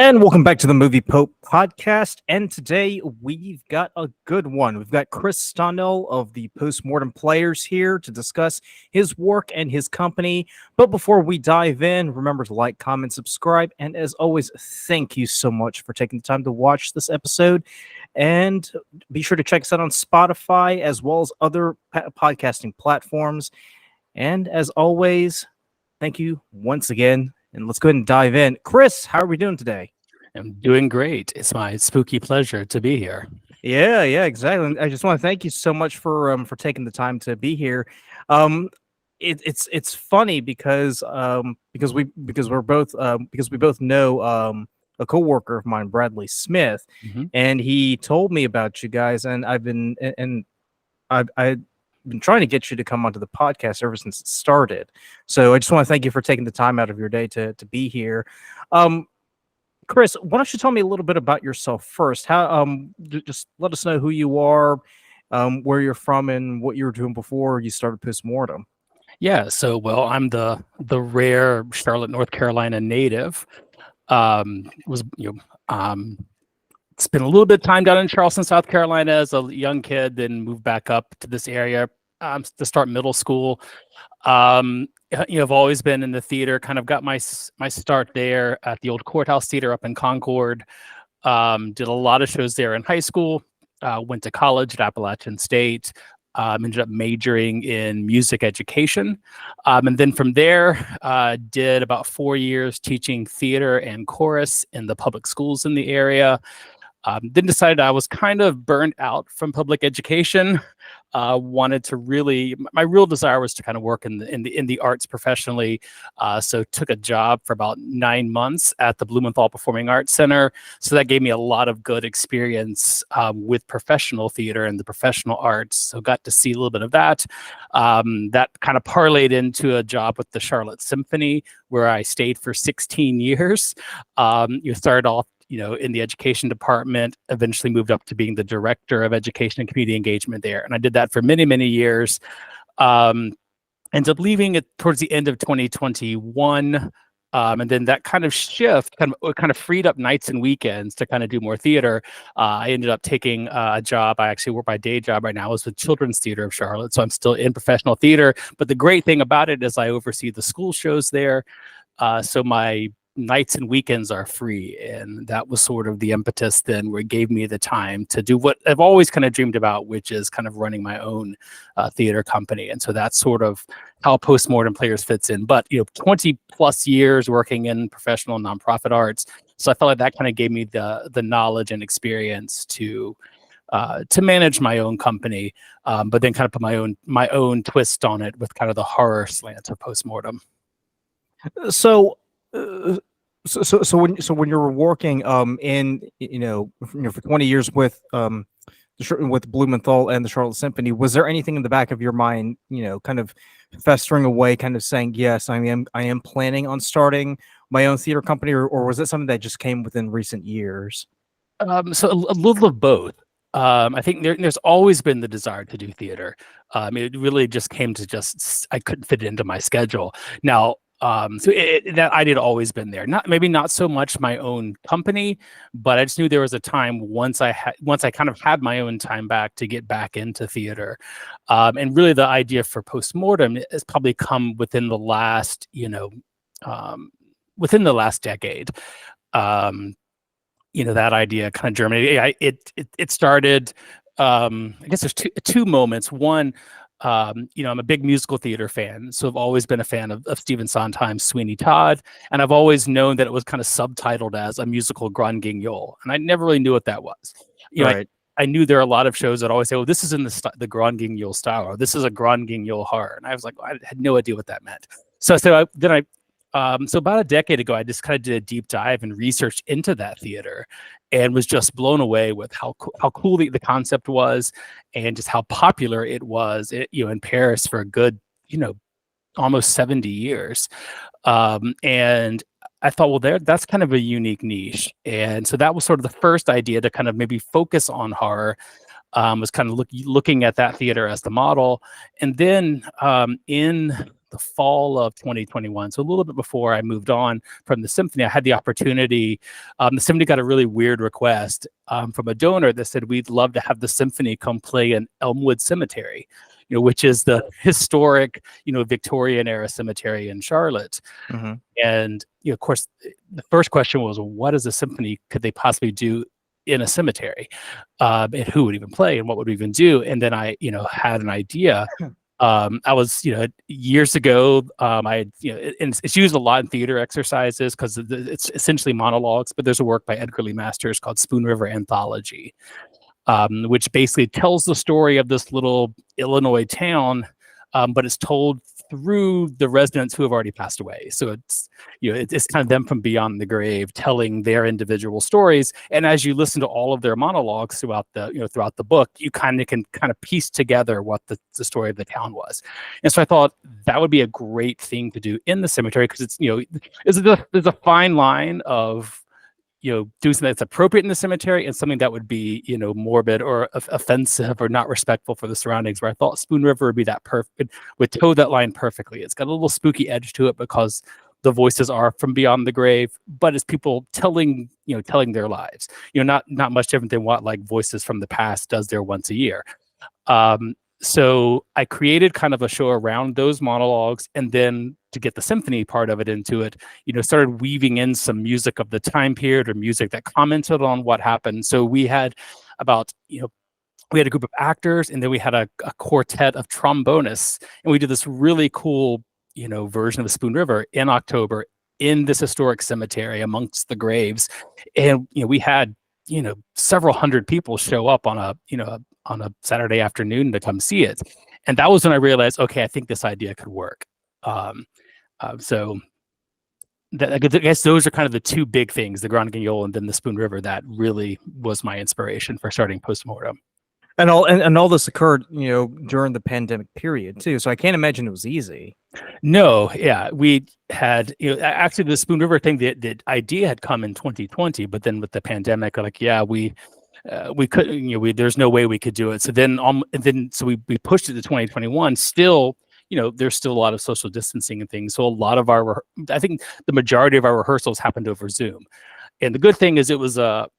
And welcome back to the Movie Pope podcast. And today we've got a good one. We've got Chris Stonnell of the Post Mortem Players here to discuss his work and his company. But before we dive in, remember to like, comment, subscribe. And as always, thank you so much for taking the time to watch this episode. And be sure to check us out on Spotify as well as other podcasting platforms. And as always, thank you once again. And let's go ahead and dive in. Chris, how are we doing today? I'm doing great. It's my spooky pleasure to be here. Yeah, exactly. And I just want to thank you so much for taking the time to be here. It's funny because we both know a coworker of mine, Bradley Smith, and he told me about you guys, and I've been trying to get you to come onto the podcast ever since it started. So I just want to thank you for taking the time out of your day to be here. Chris, why don't you tell me a little bit about yourself first? How just let us know who you are, where you're from, and what you were doing before you started Post Mortem. Yeah, well, I'm the rare Charlotte, North Carolina native. Spent a little bit of time down in Charleston, South Carolina as a young kid, then moved back up to this area to start middle school. I've always been in the theater, kind of got my start there at the old Courthouse Theater up in Concord. Did a lot of shows there in high school, went to college at Appalachian State, ended up majoring in music education. And then from there, did about 4 years teaching theater and chorus in the public schools in the area. Then decided I was kind of burned out from public education. Wanted to my real desire was to kind of work in the arts professionally. So took a job for about 9 months at the Blumenthal Performing Arts Center. So that gave me a lot of good experience with professional theater and the professional arts. So got to see a little bit of that. That kind of parlayed into a job with the Charlotte Symphony, where I stayed for 16 years. You started off in the education department, eventually moved up to being the director of education and community engagement there. And I did that for many, many years. Ended up leaving it towards the end of 2021. And then that kind of shift kind of freed up nights and weekends to kind of do more theater. I ended up taking a job. I actually work my day job right now is with Children's Theater of Charlotte. So I'm still in professional theater. But the great thing about it is I oversee the school shows there. So my nights and weekends are free, and that was sort of the impetus then where it gave me the time to do what I've always kind of dreamed about, which is kind of running my own theater company. And so that's sort of how Post Mortem Players fits in. But 20 plus years working in professional nonprofit arts, so I felt like that kind of gave me the knowledge and experience to manage my own company, but then kind of put my own twist on it with kind of the horror slant of Post Mortem. So when you were working for 20 years with Blumenthal and the Charlotte Symphony, was there anything in the back of your mind, kind of festering away, kind of saying, yes, I am planning on starting my own theater company, or was it something that just came within recent years? So a little of both. I think there's always been the desire to do theater. It really just came to I couldn't fit it into my schedule. Now, that idea had always been there. Maybe not so much my own company, but I just knew there was a time once I kind of had my own time back to get back into theater. And really the idea for Post Mortem has probably come within the last, decade. That idea kind of germinated. It started, I guess there's two moments. One, I'm a big musical theater fan, so I've always been a fan of Stephen Sondheim's Sweeney Todd, and I've always known that it was kind of subtitled as a musical Grand Guignol, and I never really knew what that was. Right. I knew there are a lot of shows that always say, "Oh, this is in the Grand Guignol style," or "This is a Grand Guignol horror," and I was like, I had no idea what that meant. So about a decade ago, I just kind of did a deep dive and research into that theater, and was just blown away with how cool the concept was, and just how popular it was, in Paris for a good, almost 70 years. And I thought, well, that's kind of a unique niche. And so that was sort of the first idea to kind of maybe focus on horror, was kind of looking at that theater as the model. And then in the fall of 2021. So a little bit before I moved on from the symphony, I had the opportunity. The symphony got a really weird request from a donor that said, we'd love to have the symphony come play in Elmwood Cemetery, which is the historic, Victorian era cemetery in Charlotte. Mm-hmm. And, of course, the first question was, what is a symphony could they possibly do in a cemetery? And who would even play and what would we even do? And then I, had an idea. I was, years ago, and it's used a lot in theater exercises because it's essentially monologues, but there's a work by Edgar Lee Masters called Spoon River Anthology, which basically tells the story of this little Illinois town, but it's told through the residents who have already passed away. So it's, it's kind of them from beyond the grave telling their individual stories. And as you listen to all of their monologues throughout the book, you can piece together what the story of the town was. And so I thought that would be a great thing to do in the cemetery, because it's, there's a fine line of, doing something that's appropriate in the cemetery and something that would be, morbid or offensive or not respectful for the surroundings, where I thought Spoon River would be that perfect, would toe that line perfectly. It's got a little spooky edge to it because the voices are from beyond the grave, but it's people telling their lives, not much different than what like Voices from the Past does there once a year. So I created kind of a show around those monologues, and then to get the symphony part of it into it, started weaving in some music of the time period or music that commented on what happened. So we had about, we had a group of actors, and then we had a quartet of trombonists, and we did this really cool, version of the Spoon River in October in this historic cemetery amongst the graves. And, we had, several hundred people show up on a Saturday afternoon to come see it. And that was when I realized, okay, I think this idea could work. So I guess those are kind of the two big things, the Grand Guignol and then the Spoon River, that really was my inspiration for starting Post Mortem. And all this occurred, during the pandemic period too. So I can't imagine it was easy. No, yeah, we had, actually the Spoon River thing, the idea had come in 2020, but then with the pandemic, we could, there's no way we could do it. So then, so we pushed it to 2021. Still, there's still a lot of social distancing and things. So a lot of I think the majority of our rehearsals happened over Zoom. And the good thing is it was a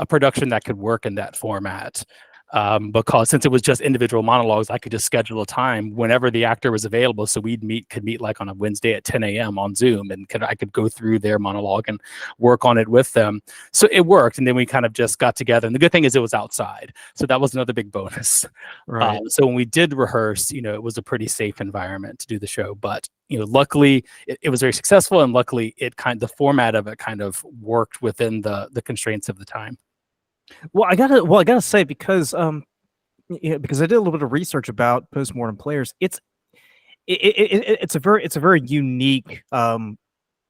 production that could work in that format. Because since it was just individual monologues, I could just schedule a time whenever the actor was available. So could meet like on a Wednesday at 10 a.m. on Zoom, and I could go through their monologue and work on it with them. So it worked. And then we kind of just got together. And the good thing is it was outside. So that was another big bonus. Right. So when we did rehearse, it was a pretty safe environment to do the show. But, luckily it was very successful. And luckily the format of it kind of worked within the constraints of the time. Well, I gotta say, because because I did a little bit of research about Post Mortem Players, it's a very unique kind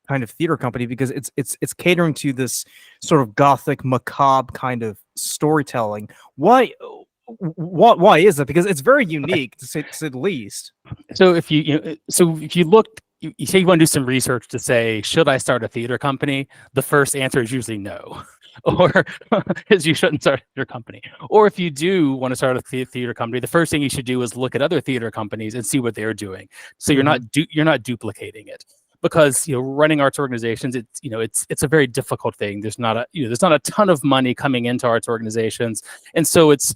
of theater company, because it's catering to this sort of Gothic macabre kind of storytelling. Why is it? Because it's very unique, to say the least. So if you look, you say you want to do some research to say, should I start a theater company? The first answer is usually no, or is you shouldn't start a theater company. Or if you do want to start a theater company, the first thing you should do is look at other theater companies and see what they're doing. So you're not duplicating it. Because running arts organizations, it's a very difficult thing. There's not a ton of money coming into arts organizations, and so it's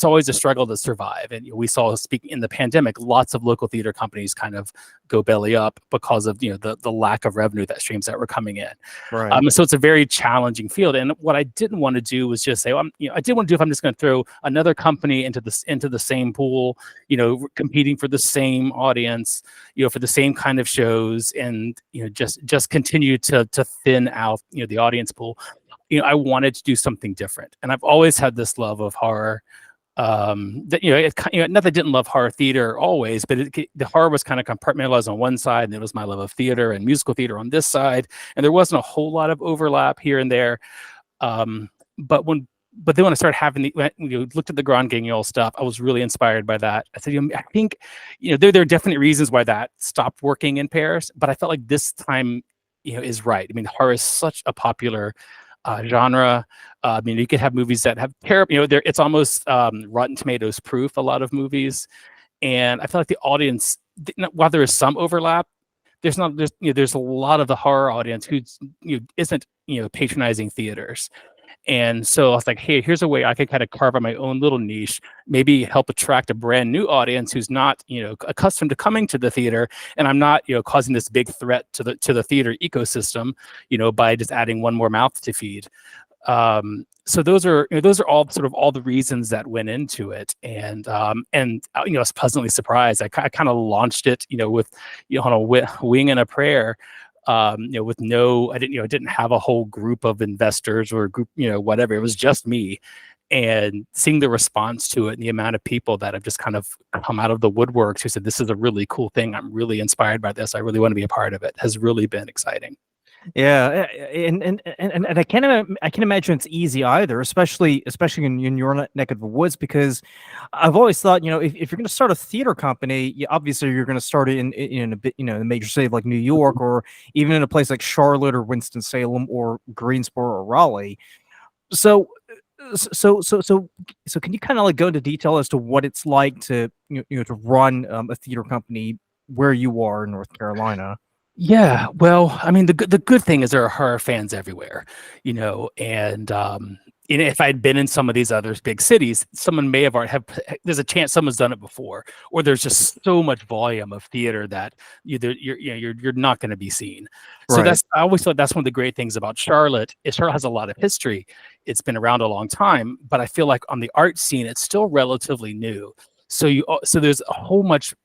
always a struggle to survive. And we saw, speaking in the pandemic, lots of local theater companies kind of go belly up because of the lack of revenue streams that were coming in. Right. So it's a very challenging field. And what I didn't want to do was just say, I didn't want to do if I'm just going to throw another company into the same pool, competing for the same audience, for the same kind of shows, and just continue to thin out the audience pool. I wanted to do something different, and I've always had this love of horror. Not that I didn't love horror theater always, but the horror was kind of compartmentalized on one side, and it was my love of theater and musical theater on this side, and there wasn't a whole lot of overlap here and there. But then when I started having looked at the Grand Guignol stuff, I was really inspired by that. I said, I think, there are definite reasons why that stopped working in Paris, but I felt like this time, is right. I mean, horror is such a popular genre. You could have movies that have terrible, it's almost Rotten Tomatoes proof, a lot of movies. and I feel like the audience, while there is some overlap, there's a lot of the horror audience who's isn't patronizing theaters. And so I was like, hey, here's a way I could kind of carve out my own little niche, maybe help attract a brand new audience who's not, accustomed to coming to the theater. And I'm not, causing this big threat to the theater ecosystem, by just adding one more mouth to feed. So those are all sort of all the reasons that went into it. And I was pleasantly surprised. I kind of launched it, with, on a wing and a prayer. With I didn't have a whole group of investors or a group, whatever. It was just me, and seeing the response to it and the amount of people that have just kind of come out of the woodworks who said, this is a really cool thing. I'm really inspired by this. I really want to be a part of it, has really been exciting. Yeah, and I can't imagine it's easy either, especially in your neck of the woods, because I've always thought, if you're going to start a theater company, obviously you're going to start it in a bit, a major city like New York, or even in a place like Charlotte or Winston-Salem or Greensboro or Raleigh. So can you kind of like go into detail as to what it's like to to run a theater company where you are in North Carolina? Yeah, well, I mean, the good thing is there are horror fans everywhere, and if I'd been in some of these other big cities, someone may have there's a chance someone's done it before, or there's just so much volume of theater that you're not going to be seen. So Right. I always thought that's one of the great things about Charlotte. Charlotte has a lot of history. It's been around a long time, but I feel like on the art scene, it's still relatively new. So there's a whole much,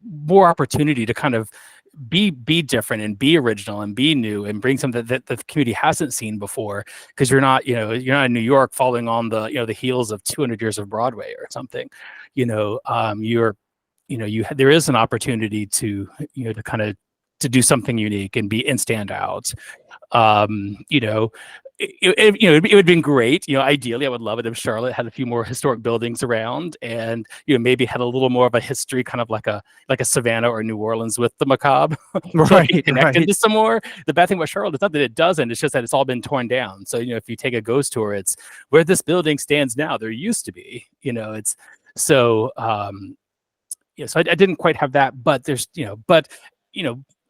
more opportunity to kind of be different and be original and be new and bring something that the community hasn't seen before, because you're not in New York following on the the heels of 200 years of Broadway or something. There is an opportunity to to kind of to do something unique and stand out. It would have been great. Ideally, I would love it if Charlotte had a few more historic buildings around, and maybe had a little more of a history, kind of like a Savannah or New Orleans with the macabre, Right, connected to some more. The bad thing about Charlotte is not that it doesn't; it's just that it's all been torn down. So if you take a ghost tour, it's where this building stands now. There used to be, it's so. So I didn't quite have that, but there's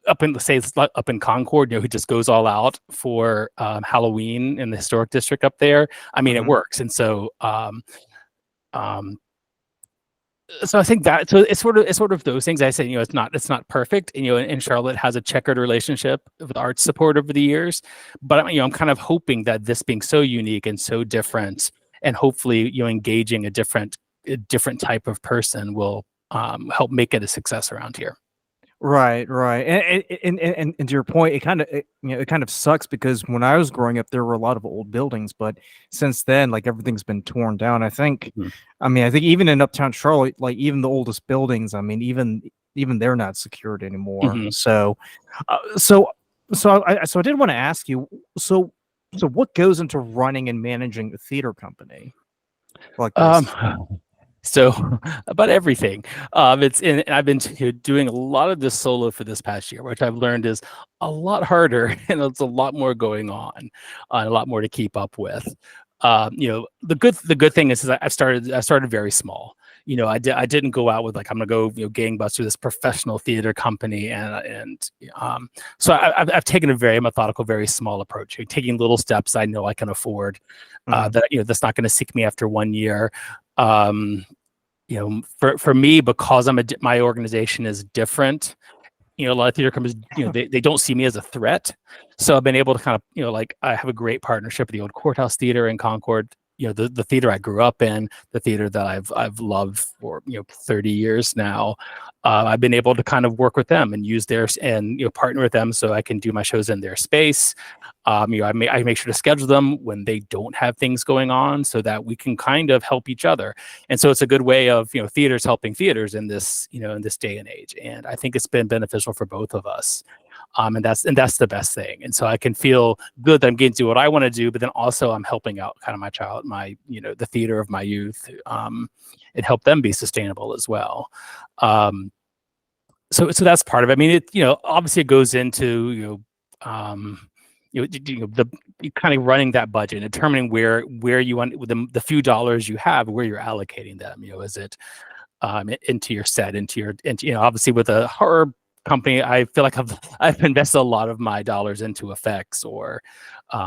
up in Concord, who just goes all out for Halloween in the historic district up there. I mean, it works, and so so I think that it's sort of those things. I say, it's not perfect, and Charlotte has a checkered relationship with art support over the years, but I'm kind of hoping that this being so unique and so different, and hopefully engaging a different type of person will help make it a success around here. Right, and to your point, it kind of sucks, because when I was growing up, there were a lot of old buildings, but since then, like, everything's been torn down. I think even in Uptown Charlotte, like, even the oldest buildings, I mean, even they're not secured anymore. So I did want to ask you, so what goes into running and managing a theater company like this? So about everything. And I've been doing a lot of this solo for this past year, which I've learned is a lot harder, and it's a lot more going on, a lot more to keep up with. The good thing is I started very small. I didn't go out with, like, I'm gonna go gangbusters this professional theater company, so I've taken a very methodical, very small approach, taking little steps I know I can afford. That's not going to seek me after 1 year. For me, because my organization is different, a lot of theater companies, they don't see me as a threat. So I've been able to kind of, like, I have a great partnership with the old Courthouse Theater in Concord, the theater I grew up in, the theater that I've loved for 30 years now. I've been able to kind of work with them and use theirs, and partner with them so I can do my shows in their space. I make sure to schedule them when they don't have things going on, so that we can kind of help each other. And so it's a good way of theaters helping theaters in this in this day and age. And I think it's been beneficial for both of us. And that's the best thing. And so I can feel good that I'm getting to do what I want to do, but then also I'm helping out kind of the theater of my youth, and help them be sustainable as well. So that's part of it. I mean, obviously it goes into the kind of running that budget, determining where you want the few dollars you have, where you're allocating them. Is it into your set, into obviously with a horror company, I feel like I've invested a lot of my dollars into effects or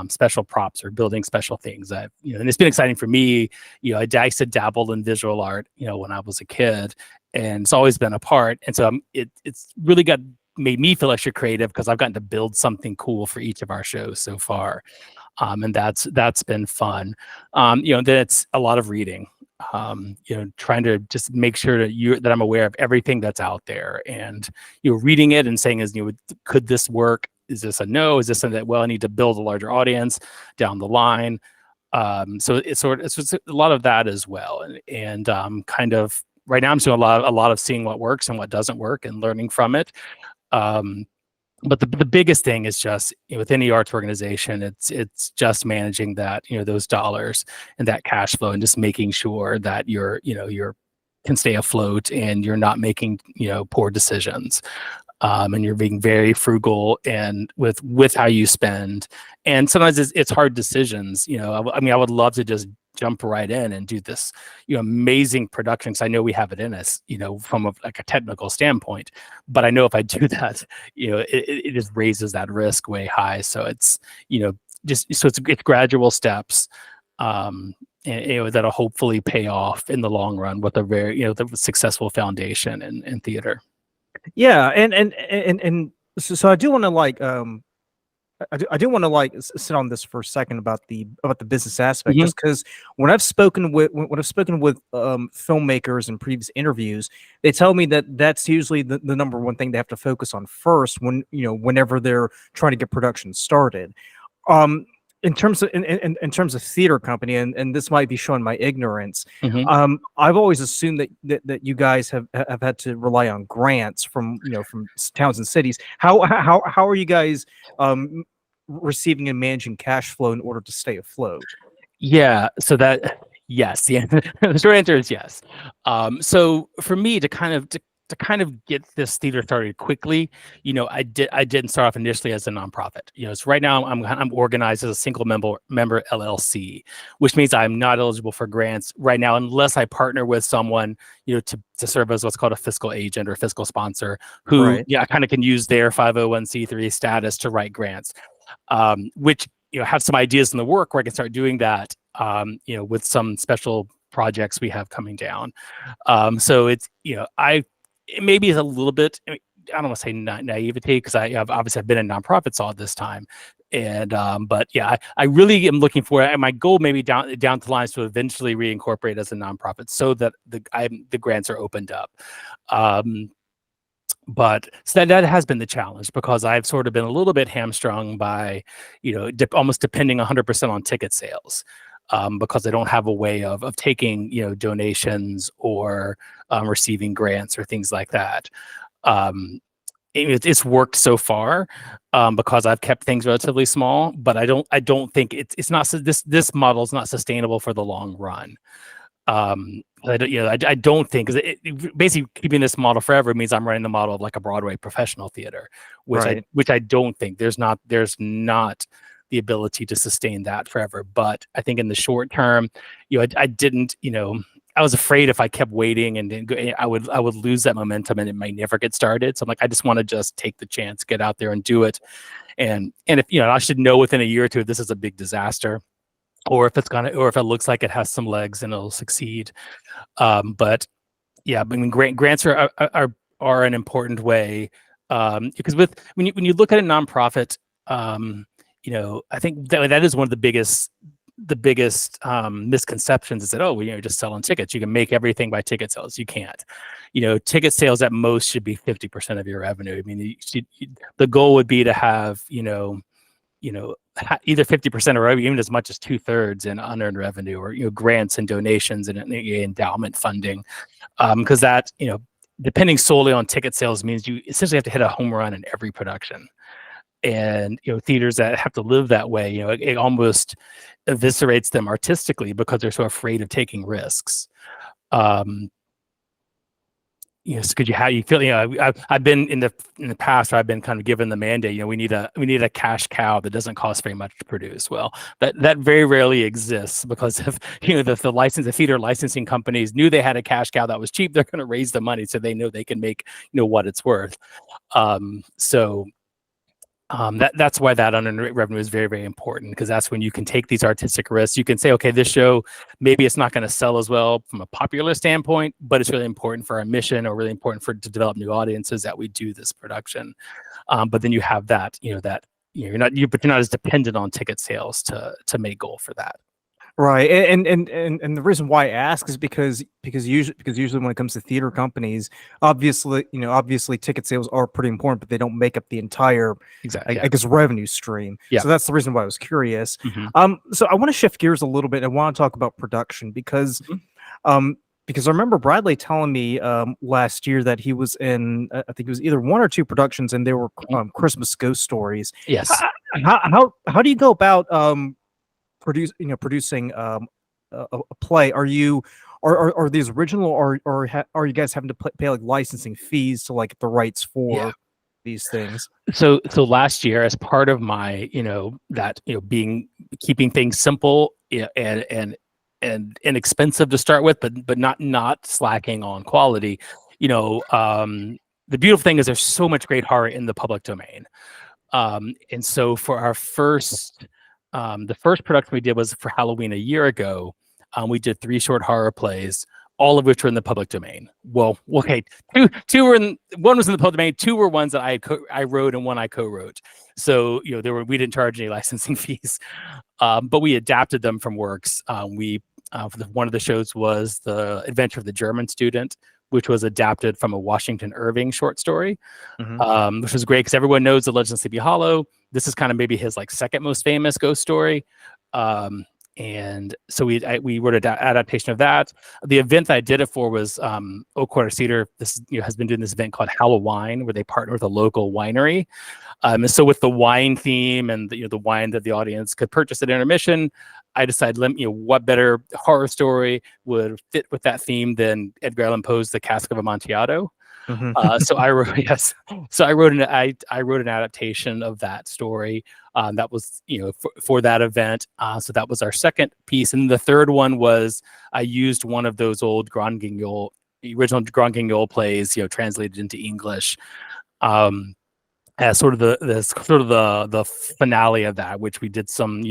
special props or building special things. And it's been exciting for me. I used to dabble in visual art, when I was a kid, and it's always been a part. And so it's really made me feel extra creative because I've gotten to build something cool for each of our shows so far. And that's been fun. Then it's a lot of reading. Trying to just make sure that I'm aware of everything that's out there, and reading it and saying, could this work? Is this a no? Is this something that, I need to build a larger audience down the line? So it's a lot of that as well, and kind of right now I'm doing a lot of seeing what works and what doesn't work and learning from it. But the biggest thing is just with any arts organization, it's just managing that, those dollars and that cash flow, and just making sure that you're can stay afloat and you're not making poor decisions, and you're being very frugal and with how you spend. And sometimes it's hard decisions. I mean, I would love to just jump right in and do this amazing production, because I know we have it in us, from a technical standpoint. But I know if I do that, it just raises that risk way high. So it's it's gradual steps, and that'll hopefully pay off in the long run with a very the successful foundation in theater. Yeah, and so I do want to I do want to sit on this for a second about the business aspect, just because when I've spoken with filmmakers in previous interviews, they tell me that that's usually the number one thing they have to focus on first whenever they're trying to get production started. In terms of theater company, and this might be showing my ignorance, I've always assumed that you guys have had to rely on grants from towns and cities. How are you guys receiving and managing cash flow in order to stay afloat? Yeah, so yes, the short answer is yes. So for me to kind of get this theater started quickly, I didn't start off initially as a nonprofit. So right now I'm organized as a single member LLC, which means I'm not eligible for grants right now unless I partner with someone, to serve as what's called a fiscal agent or fiscal sponsor, who I kind of can use their 501c3 status to write grants, which have some ideas in the work where I can start doing that, with some special projects we have coming down. So it's it maybe is a little bit, I don't want to say naivety, because I've obviously been in nonprofits all this time. And but yeah, I really am looking for it. And my goal maybe down the line is to eventually reincorporate as a nonprofit so that the grants are opened up. But so that has been the challenge, because I've sort of been a little bit hamstrung by, almost depending 100% on ticket sales. Because I don't have a way of taking donations or receiving grants or things like that. It's worked so far, because I've kept things relatively small, but I don't think it's not, this model is not sustainable for the long run. I don't think, because basically keeping this model forever means I'm running the model of like a Broadway professional theater, which I don't think there's not the ability to sustain that forever. But I think in the short term, I didn't, I was afraid if I kept waiting and then I would lose that momentum and it might never get started. So I'm like, I just want to just take the chance, get out there and do it. And if, I should know within a year or two if this is a big disaster, or if it looks like it has some legs and it'll succeed. But yeah, I mean, grants are an important way, because when you look at a nonprofit, I think that is one of the biggest misconceptions, is that, you're just selling tickets, you can make everything by ticket sales. You can't. Ticket sales at most should be 50% of your revenue. I mean, the goal would be to have either 50% or even as much as 2/3 in unearned revenue, or grants and donations and endowment funding, because that depending solely on ticket sales means you essentially have to hit a home run in every production. And theaters that have to live that way, it almost eviscerates them artistically, because they're so afraid of taking risks. yes, could you feel, I've been in the past, I've been kind of given the mandate, we need a cash cow that doesn't cost very much to produce. Well, that very rarely exists, because if the theater licensing companies knew they had a cash cow that was cheap, they're going to raise the money so they know they can make what it's worth. That's why that unearned revenue is very, very important, because that's when you can take these artistic risks. You can say, okay, this show, maybe it's not going to sell as well from a popular standpoint, but it's really important for our mission, or really important to develop new audiences, that we do this production. But then you have that, but you're not as dependent on ticket sales to make goal for that. Right, and the reason why I ask is because usually when it comes to theater companies, obviously ticket sales are pretty important, but they don't make up the entire, exactly, I guess, revenue stream. Yeah. So that's the reason why I was curious. So I want to shift gears a little bit. I want to talk about production, because I remember Bradley telling me last year that he was in, I think it was either one or two productions, and they were Christmas ghost stories. Yes. How do you go about producing a play? Are these original, or are you guys having to pay like licensing fees to like the rights for these things? So last year, as part of my keeping things simple and inexpensive to start with, but not slacking on quality, the beautiful thing is there's so much great horror in the public domain, and so for our first the first production we did was for Halloween a year ago. We did 3 short horror plays, all of which were in the public domain. Well, okay, two were one was in the public domain, 2 were ones that I wrote, and 1 I co-wrote. So we didn't charge any licensing fees, but we adapted them from works. One of the shows was The Adventure of the German Student, which was adapted from a Washington Irving short story, which was great because everyone knows The Legend of Sleepy Hollow. This is kind of maybe his second most famous ghost story. And so we wrote an adaptation of that. The event that I did it for was Oak Quarter Cedar. This has been doing this event called Hallowine, where they partner with a local winery. And so with the wine theme and the wine that the audience could purchase at intermission, I decided, what better horror story would fit with that theme than Edgar Allan Poe's The Cask of Amontillado. So I wrote an adaptation of that story that was for that event. So that was our second piece, and the third one was I used one of those old Guignol, original Guignol plays, translated into English. As sort of the finale of that, which we did some,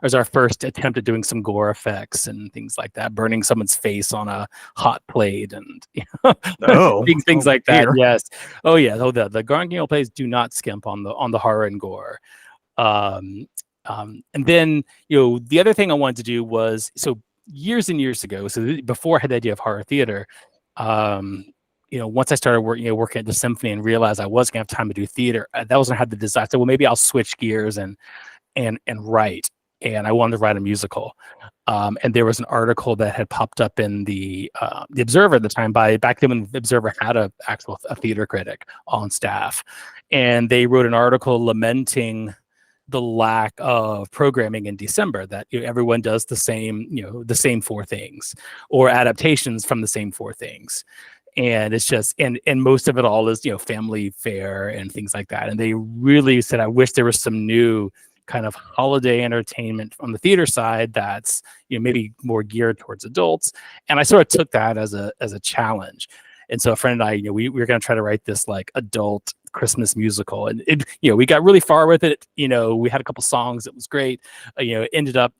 as our first attempt at doing some gore effects and things like that, burning someone's face on a hot plate and things like that. Dear. Yes. Oh yeah. Oh, the Guignol plays do not skimp on the horror and gore. And then the other thing I wanted to do was, so years and years ago, so before I had the idea of horror theater, once I started working at the Symphony and realized I wasn't gonna have time to do theater, that wasn't had the desire. So, well, maybe I'll switch gears and write. And I wanted to write a musical. And there was an article that had popped up in the Observer at the time, back then when the Observer had a theater critic on staff, and they wrote an article lamenting the lack of programming in December, that everyone does the same 4 things, or adaptations from the same 4 things. And it's just, and most of it all is, family fare and things like that. And they really said, I wish there was some new kind of holiday entertainment on the theater side that's, maybe more geared towards adults. And I sort of took that as a challenge. And so a friend and I, we were going to try to write this adult Christmas musical, and we got really far with it. We had a couple songs. It was great. It ended up,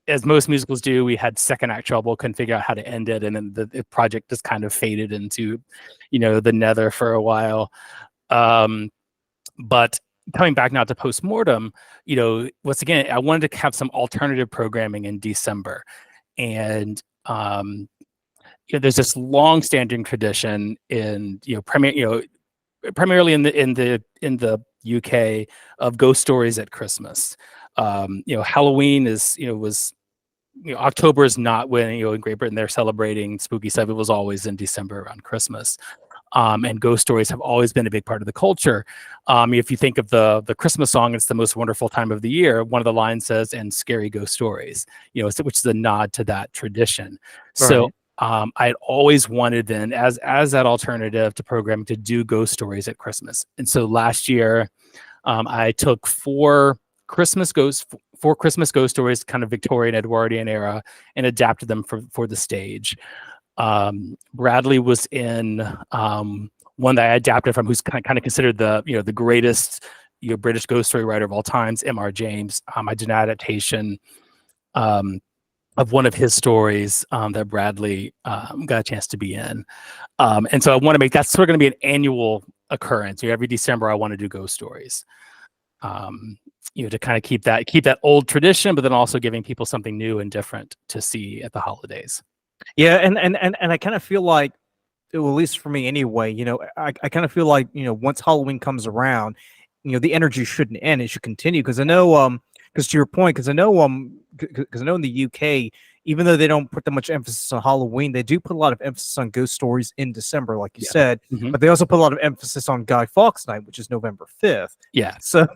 as most musicals do, we had second act trouble, couldn't figure out how to end it, and then the project just kind of faded into, the nether for a while. But coming back now to Post Mortem, once again, I wanted to have some alternative programming in December, and there's this long-standing tradition in primarily in the UK of ghost stories at Christmas. Halloween was October is not when, in Great Britain they're celebrating spooky stuff. It was always in December around Christmas. And ghost stories have always been a big part of the culture. If you think of the Christmas song, "It's the Most Wonderful Time of the Year," one of the lines says, "and scary ghost stories," which is a nod to that tradition. Right. I'd always wanted then as that alternative to programming to do ghost stories at Christmas. And so last year, I took four Christmas ghost stories, kind of Victorian Edwardian era, and adapted them for the stage. Bradley was in one that I adapted from, who's kind of considered the greatest British ghost story writer of all times, M.R. James. I did an adaptation of one of his stories that Bradley got a chance to be in. And so I want to make that's sort of going to be an annual occurrence. Every December I want to do ghost stories. To kind of keep that old tradition, but then also giving people something new and different to see at the holidays. Yeah, and I kind of feel like, well, at least for me anyway, I kind of feel like, once Halloween comes around, the energy shouldn't end. It should continue, because I know, because to your point, because I know in the UK, even though they don't put that much emphasis on Halloween, they do put a lot of emphasis on ghost stories in December, like you said. Mm-hmm. But they also put a lot of emphasis on Guy Fawkes Night, which is November 5th. Yeah. So,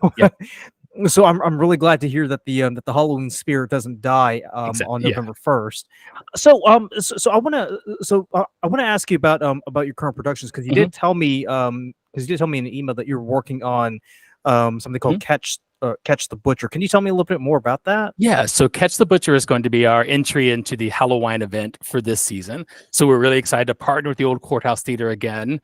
so I'm really glad to hear that the Halloween spirit doesn't die on November 1st. So I want to ask you about your current productions, because you did tell me in an email that you're working on something called Catch the Butcher. Can you tell me a little bit more about that? Yeah, so Catch the Butcher is going to be our entry into the Halloween event for this season. So we're really excited to partner with the Old Courthouse Theater again.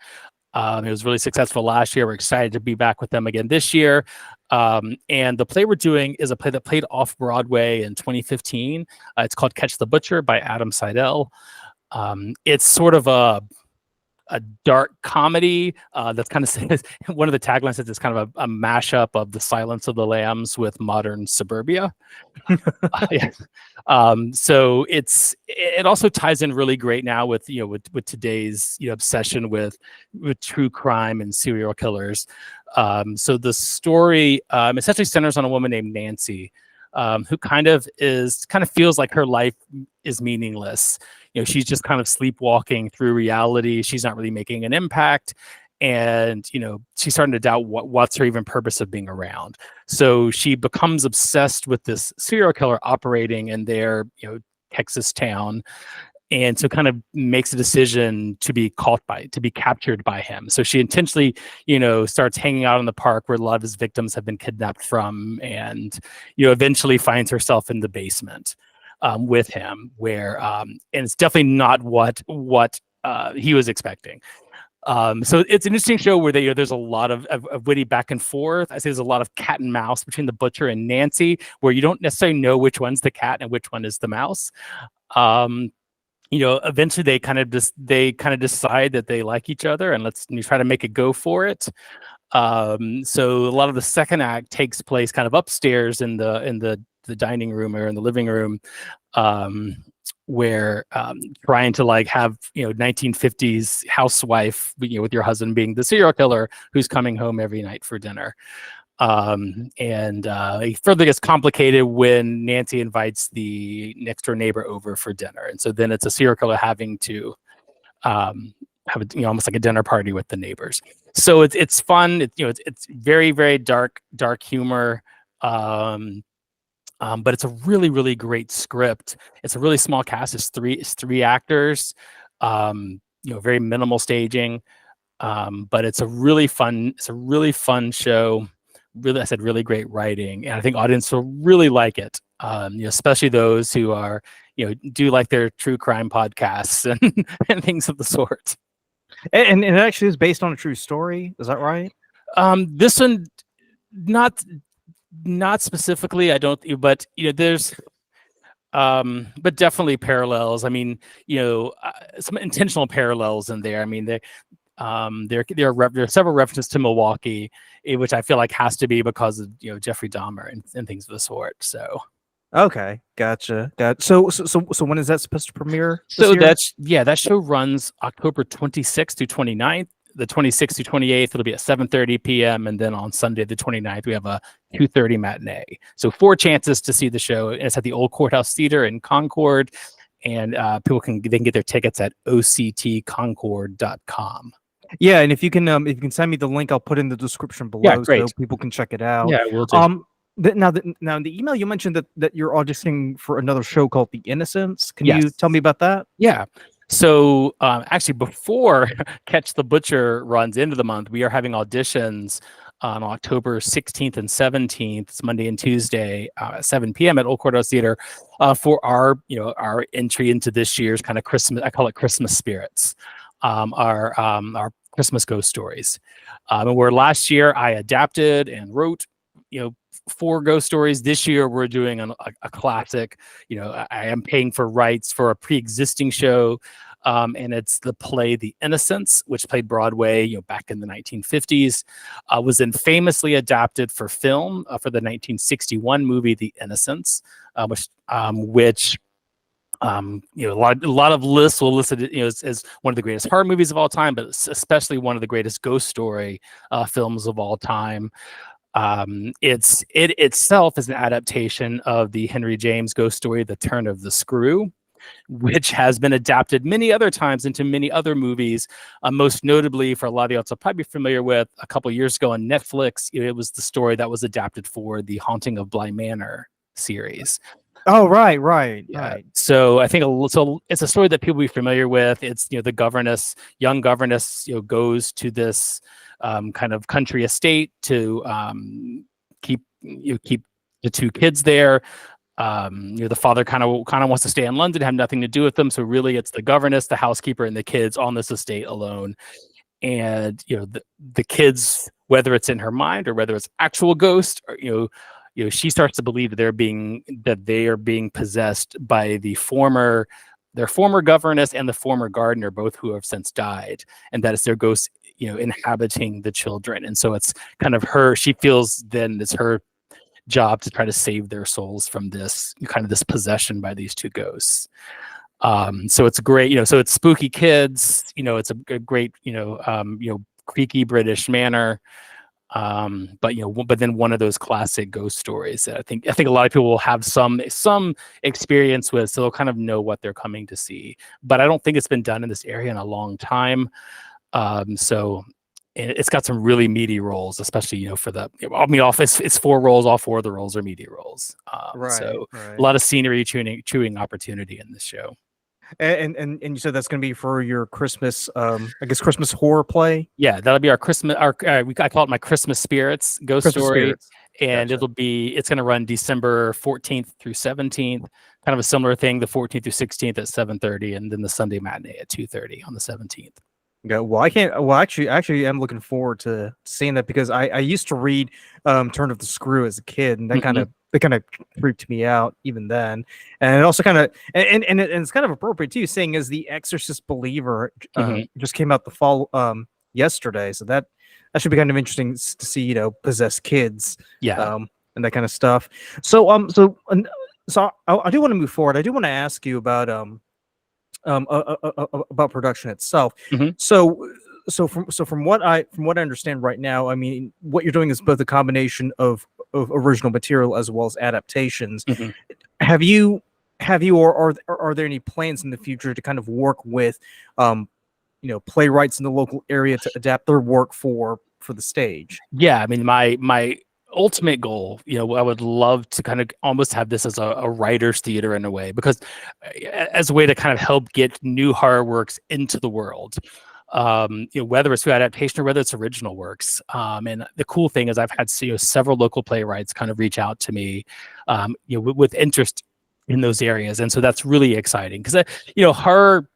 It was really successful last year. We're excited to be back with them again this year. And the play we're doing is a play that played off Broadway in 2015. It's called Catch the Butcher by Adam Seidel. It's sort of a dark comedy that's kind of one of the taglines says it's kind of a mashup of The Silence of the Lambs with modern suburbia. So it also ties in really great now with today's obsession with true crime and serial killers. So the story essentially centers on a woman named Nancy, who kind of feels like her life is meaningless. She's just kind of sleepwalking through reality. She's not really making an impact. And, she's starting to doubt what's her even purpose of being around. So she becomes obsessed with this serial killer operating in their, Texas town. And so kind of makes a decision to be captured by him. So she intentionally, starts hanging out in the park where a lot of his victims have been kidnapped from, and, eventually finds herself in the basement with him, where, and it's definitely not what he was expecting. So it's an interesting show where there's a lot of witty back and forth. I say there's a lot of cat and mouse between the butcher and Nancy, where you don't necessarily know which one's the cat and which one is the mouse. Eventually they kind of decide that they like each other, and you try to make a go for it. So a lot of the second act takes place kind of upstairs in the dining room or in the living room, where trying to have 1950s housewife, with your husband being the serial killer who's coming home every night for dinner. It further gets complicated when Nancy invites the next door neighbor over for dinner, and so then it's a serial killer having to have almost like a dinner party with the neighbors. So it's fun. It's very, very dark humor. But it's a really, really great script. It's a really small cast. It's three actors. Very minimal staging. But it's a really fun show. Really, I said, really great writing, and I think audience will really like it. Especially those who are, do like their true crime podcasts and things of the sort. And it actually is based on a true story. Is that right? This one, not specifically, I don't, but there's but definitely parallels. I mean, some intentional parallels in there. I mean, there are several references to Milwaukee, which I feel like has to be because of Jeffrey Dahmer and things of the sort. So okay, gotcha. So when is that supposed to premiere? So that show runs October 26th through 29th. The 26th to 28th, it'll be at 7:30 p.m. And then on Sunday, the 29th, we have a 2:30 matinee. So 4 chances to see the show. And it's at the Old Courthouse Theater in Concord. And people can get their tickets at octconcord.com. Yeah, and if you can send me the link, I'll put in the description below so people can check it out. Yeah, we'll do. Now in the email you mentioned that you're auditioning for another show called The Innocents. Can you tell me about that? Yeah. So actually, before Catch the Butcher runs into the month, we are having auditions on October 16th and 17th. It's Monday and Tuesday at 7 p.m. at Old Courthouse Theater for our entry into this year's kind of Christmas. I call it Christmas Spirits, our Christmas ghost stories. And where last year I adapted and wrote, 4 ghost stories. This year we're doing a classic. I am paying for rights for a pre-existing show, and it's the play The Innocents, which played Broadway back in the 1950s. Was then famously adapted for film for the 1961 movie The Innocents, which a lot of lists will list it as one of the greatest horror movies of all time, but especially one of the greatest ghost story films of all time. It itself is an adaptation of the Henry James ghost story, The Turn of the Screw, which has been adapted many other times into many other movies. Most notably, for a lot of the audience, I'll probably be familiar with, a couple years ago on Netflix, it was the story that was adapted for the Haunting of Bly Manor series. Oh, right. So I think it's a story that people will be familiar with. It's the young governess, goes to this kind of country estate to keep the 2 kids there. The father kind of wants to stay in London, have nothing to do with them. So really, it's the governess, the housekeeper, and the kids on this estate alone. And the kids, whether it's in her mind or whether it's actual ghost, or she starts to believe that they are being possessed by their former governess and the former gardener, both who have since died, and that it's their ghosts, inhabiting the children. And so it's kind of she feels then it's her job to try to save their souls from this possession by these 2 ghosts. So it's great, so it's spooky kids, it's a great, creaky British manor. But then one of those classic ghost stories that I think a lot of people will have some experience with, so they'll kind of know what they're coming to see. But I don't think it's been done in this area in a long time. So it's got some really meaty roles, especially for it's 4 roles. All 4 of the roles are meaty roles. So a lot of scenery chewing opportunity in this show. And you said that's going to be for your Christmas, Christmas horror play. Yeah, that'll be our Christmas. I call it my Christmas Spirits ghost Christmas story, Spirits. And Gotcha. it's going to run December 14th through 17th. Kind of a similar thing, the 14th through 16th at 7:30, and then the Sunday matinee at 2:30 on the 17th. Yeah, well, I can't. Well, actually, I'm looking forward to seeing that because I used to read Turn of the Screw as a kid, and that kind of freaked me out even then. And it also kind of and it's kind of appropriate too, saying as the Exorcist believer just came out the fall yesterday, so that should be kind of interesting to see, possessed kids, and that kind of stuff. So I do want to move forward. I do want to ask you about about production itself. So from what I understand right now, I mean, what you're doing is both a combination of original material as well as adaptations. Have you or are there any plans in the future to kind of work with playwrights in the local area to adapt their work for the stage? Yeah, I mean, my ultimate goal, I would love to kind of almost have this as a writer's theater in a way, because as a way to kind of help get new horror works into the world, whether it's through adaptation or whether it's original works. And the cool thing is I've had several local playwrights kind of reach out to me, with interest in those areas, and so that's really exciting because horror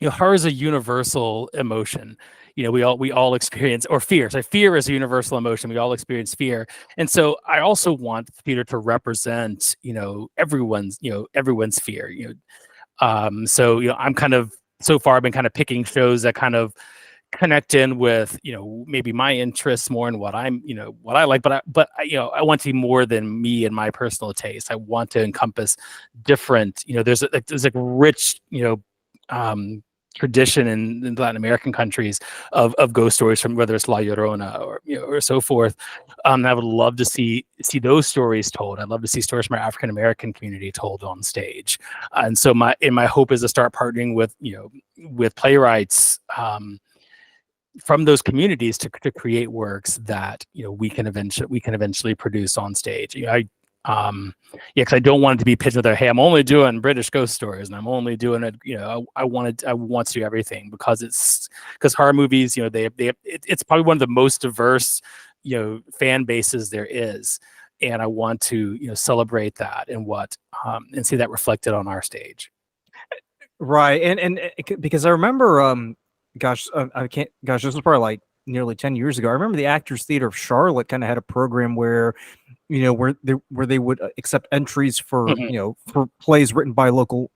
is a universal emotion. We all experience, or fear. So fear is a universal emotion. We all experience fear. And so I also want the theater to represent, everyone's fear. So, I'm kind of, so far I've been kind of picking shows that kind of connect in with, maybe my interests more in what what I like, but I want to be more than me and my personal taste. I want to encompass different, there's a rich, tradition in Latin American countries of ghost stories, from whether it's La Llorona or so forth. I would love to see those stories told. I'd love to see stories from our African American community told on stage. And so my hope is to start partnering with playwrights from those communities to create works that we can eventually produce on stage. Yeah, because I don't want it to be pitched with their, hey, I'm only doing British ghost stories, and I'm only doing it. I want to do everything because horror movies, it's probably one of the most diverse, fan bases there is, and I want to celebrate that and see that reflected on our stage. Right, because I remember, I can't, gosh, this was probably like nearly 10 years ago. I remember the Actors Theater of Charlotte kind of had a program where, where they would accept entries for, Mhm. for plays written by local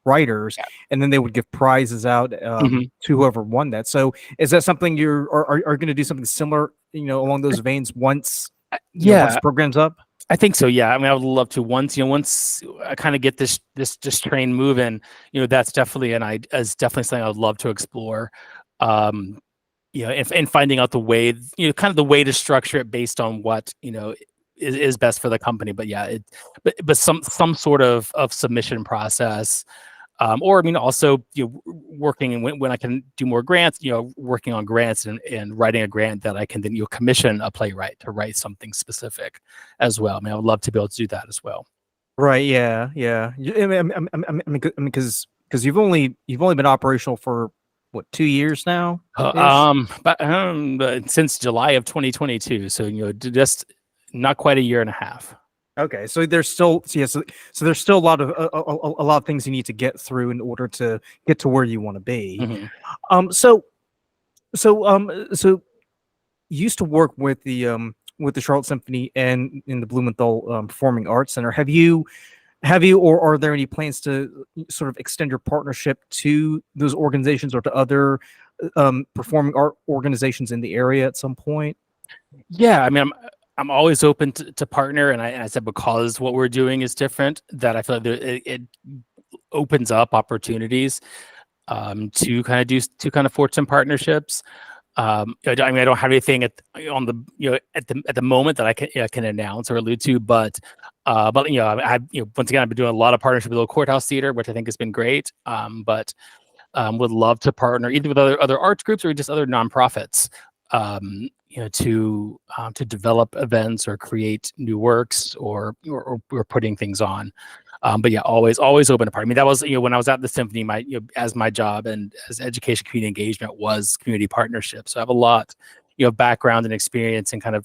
writers, Yeah. and then they would give prizes out Mhm. to whoever won that. So, is that something are going to do something similar, along those veins once, once Yeah, the program's up? I think so. Yeah, I mean, I would love to once I kind of get this train moving. That's definitely is definitely something I would love to explore. Um, and finding out the way, kind of the way to structure it based on what is best for the company. But yeah, but some sort of submission process. Or I mean, also working and when I can do more grants, working on grants and writing a grant that I can then commission a playwright to write something specific as well. I mean, I would love to be able to do that as well. Right. Yeah. Yeah. Because you've only been operational for what, 2 years now ish. But since July of 2022, so just not quite a year and a half. Okay, so there's still so there's still a lot of a lot of things you need to get through in order to get to where you want to be. Hmm. Um, so so you used to work with the Charlotte Symphony and in the Blumenthal Performing Arts Center. Have you or are there any plans to sort of extend your partnership to those organizations or to other performing art organizations in the area at some point? Yeah, I mean, I'm always open to partner, and I said because what we're doing is different, that I feel like it opens up opportunities to kind of forge some partnerships. I mean, I don't have anything on the at the moment that I can announce or allude to, but once again, I've been doing a lot of partnership with the courthouse theater, which I think has been great. But would love to partner either with other arts groups or just other nonprofits, to develop events or create new works or putting things on. But yeah, always open to partner. I mean, that was when I was at the symphony, my as my job and as education community engagement was community partnership. So I have a lot background and experience in kind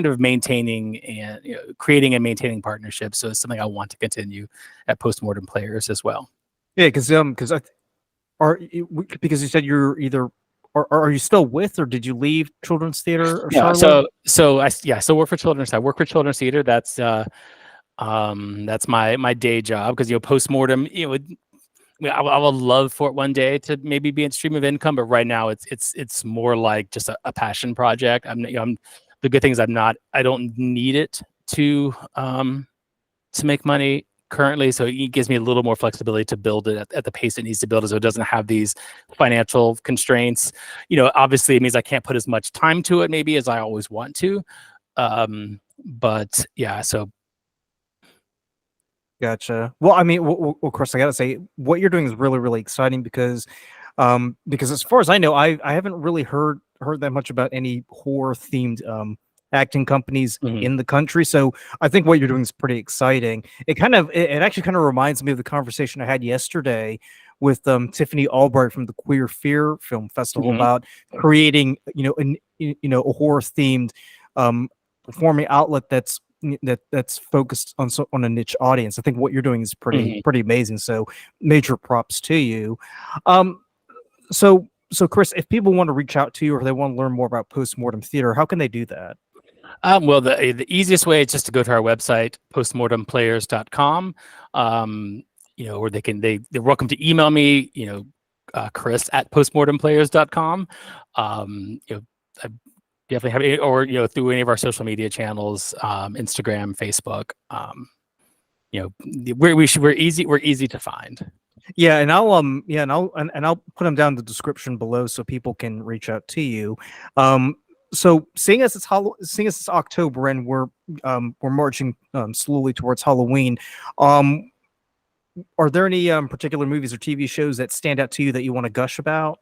of maintaining and creating and maintaining partnerships. So it's something I want to continue at Post Mortem Players as well. Yeah, because because you said you're either are you still with or did you leave Children's Theater of Yeah. Charlotte? So I still work for Children's. I work for Children's Theater. That's my day job because postmortem. I would love for it one day to maybe be a stream of income, but right now it's more like just a passion project. I'm the good thing is I don't need it to make money currently, so it gives me a little more flexibility to build it at the pace it needs to build it, so it doesn't have these financial constraints. Obviously it means I can't put as much time to it maybe as I always want to. But yeah, so Gotcha. Well, I mean, of course, I gotta say, what you're doing is really, really exciting because as far as I know, I haven't really heard that much about any horror themed acting companies mhm. in the country. So I think what you're doing is pretty exciting. It actually kind of reminds me of the conversation I had yesterday with Tiffany Albright from the Queer Fear Film Festival Mhm. about creating, a horror themed performing outlet that's focused on a niche audience. I think what you're doing is Mhm. pretty amazing. So major props to you. Um, so Chris, if people want to reach out to you or they want to learn more about postmortem theater, how can they do that? Well, the easiest way is just to go to our website, postmortemplayers.com. Or they're welcome to email me, Chris at postmortemplayers.com. I definitely have, or through any of our social media channels, Instagram, Facebook. We're easy to find. Yeah, and I'll put them down in the description below so people can reach out to you. So seeing as it's October and we're marching slowly towards Halloween, um, are there any particular movies or TV shows that stand out to you that you want to gush about?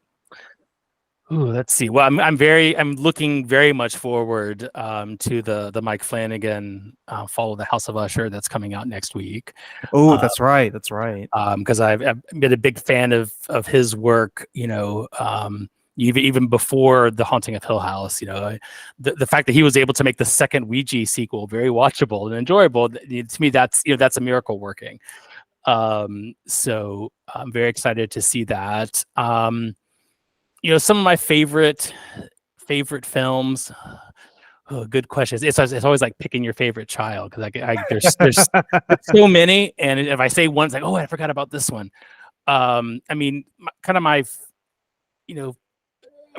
Ooh, let's see. Well, I'm looking very much forward to the Mike Flanagan Follow the House of Usher that's coming out next week. Oh, that's right. That's right. Because I've been a big fan of his work, even before The Haunting of Hill House. The fact that he was able to make the second Ouija sequel very watchable and enjoyable, to me, that's a miracle working. So I'm very excited to see that. Some of my favorite films. Oh, good question. It's always like picking your favorite child, because there's so many, and if I say one, it's like, oh, I forgot about this one.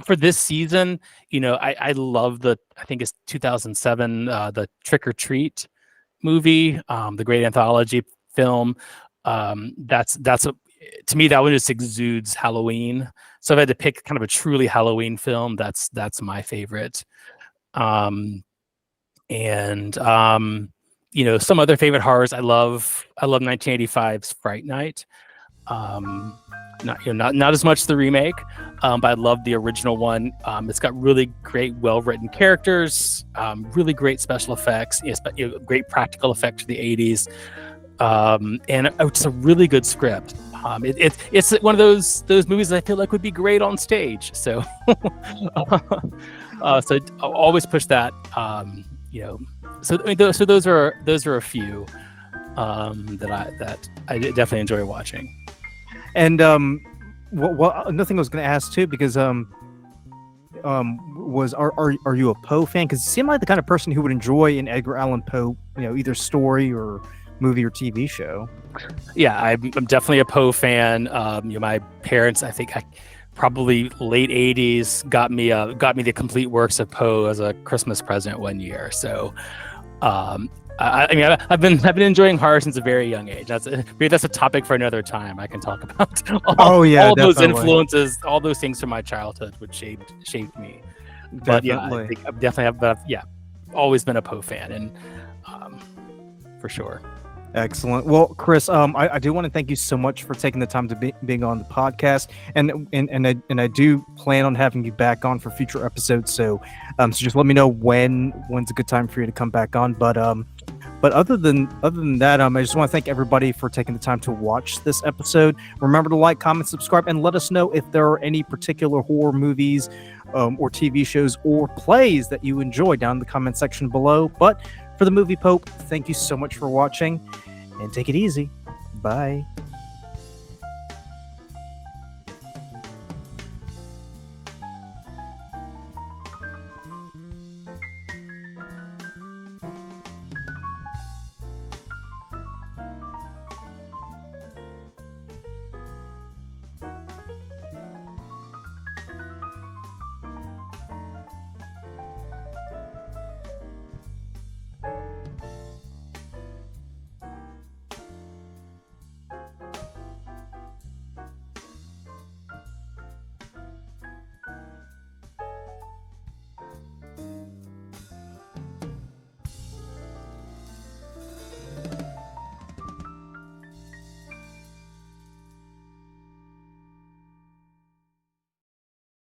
For this season, I love I think it's 2007, the Trick or Treat movie, the great anthology film. To me, that one just exudes Halloween. So if I had to pick kind of a truly Halloween film, that's my favorite. Some other favorite horrors. I love 1985's Fright Night. Not as much the remake, but I love the original one. It's got really great, well-written characters, really great special effects, great practical effects for the 80s, and it's a really good script. It's one of those movies that I feel like would be great on stage. So, so I'll always push that. So those are a few that I definitely enjoy watching. And well, another thing I was going to ask too, because are you a Poe fan? Because you seem like the kind of person who would enjoy an Edgar Allan Poe, either story or movie or TV show. Yeah, I'm definitely a Poe fan. My parents, I think, probably late 80s, got me the complete works of Poe as a Christmas present one year. So, I've been enjoying horror since a very young age. That's a topic for another time. I can talk about all those influences, all those things from my childhood which shaped me. But Definitely. I think I've definitely always been a Poe fan, and for sure. Excellent. Well, Chris, I do want to thank you so much for taking the time to being on the podcast, and I do plan on having you back on for future episodes. So just let me know when's a good time for you to come back on. But other than that, I just want to thank everybody for taking the time to watch this episode. Remember to like, comment, subscribe, and let us know if there are any particular horror movies or TV shows or plays that you enjoy down in the comment section below. But for the Movie Pope, thank you so much for watching, and take it easy. Bye.